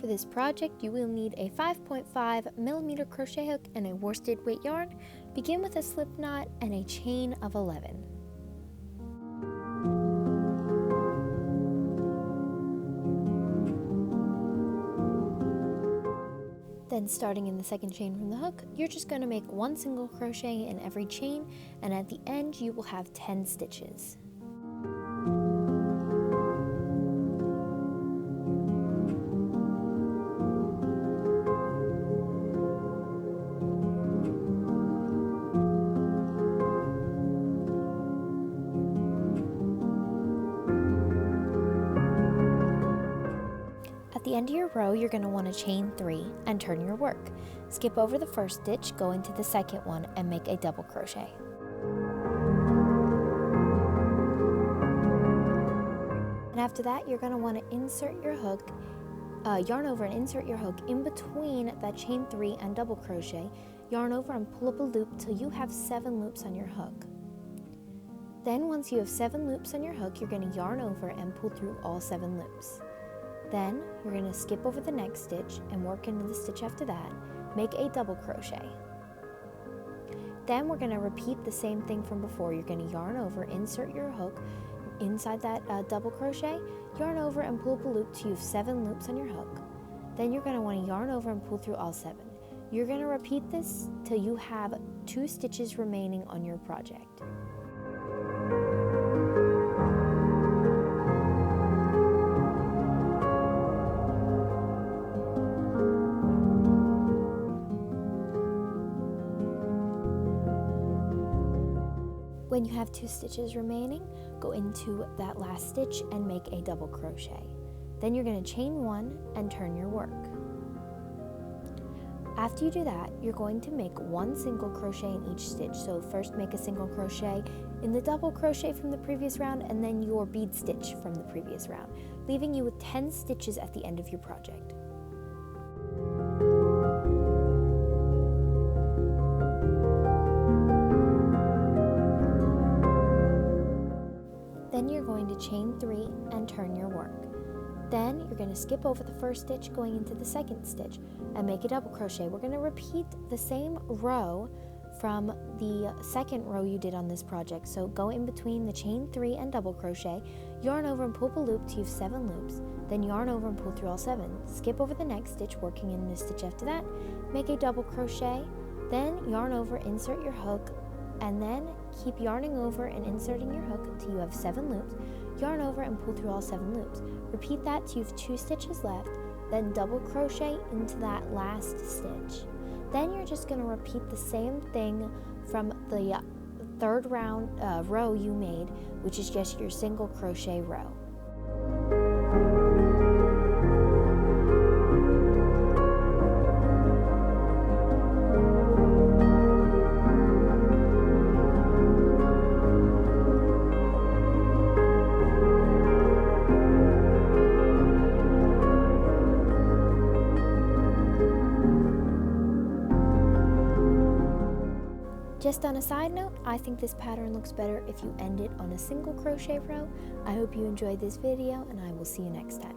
For this project, you will need a 5.5mm crochet hook and a worsted weight yarn. Begin with a slip knot and a chain of 11. Then starting in the second chain from the hook, you're just going to make one single crochet in every chain, and at the end you will have 10 stitches. At the end of your row, you're going to want to chain 3 and turn your work. Skip over the first stitch, go into the second one, and make a double crochet. And after that, you're going to want to insert your hook, yarn over and insert your hook in between that chain 3 and double crochet. Yarn over and pull up a loop till you have 7 loops on your hook. Then once you have 7 loops on your hook, you're going to yarn over and pull through all 7 loops. Then you're going to skip over the next stitch and work into the stitch after that. Make a double crochet. Then we're going to repeat the same thing from before. You're going to yarn over, insert your hook inside that double crochet, yarn over and pull up a loop till you have 7 loops on your hook. Then you're going to want to yarn over and pull through all 7. You're going to repeat this till you have 2 stitches remaining on your project. When you have 2 stitches remaining, go into that last stitch and make a double crochet. Then you're going to chain 1 and turn your work. After you do that, you're going to make 1 single crochet in each stitch. So first make a single crochet in the double crochet from the previous round and then your bead stitch from the previous round, leaving you with 10 stitches at the end of your project. Then you're going to chain 3 and turn your work. Then you're going to skip over the first stitch going into the second stitch and make a double crochet. We're going to repeat the same row from the second row you did on this project. So go in between the chain 3 and double crochet, yarn over and pull up a loop till you have 7 loops, then yarn over and pull through all 7. Skip over the next stitch, working in the stitch after that, make a double crochet, then yarn over, insert your hook, and then keep yarning over and inserting your hook until you have 7 loops, yarn over and pull through all 7 loops. Repeat that till you have 2 stitches left, then double crochet into that last stitch. Then you're just going to repeat the same thing from the third row you made, which is just your single crochet row. Just on a side note, I think this pattern looks better if you end it on a single crochet row. I hope you enjoyed this video, and I will see you next time.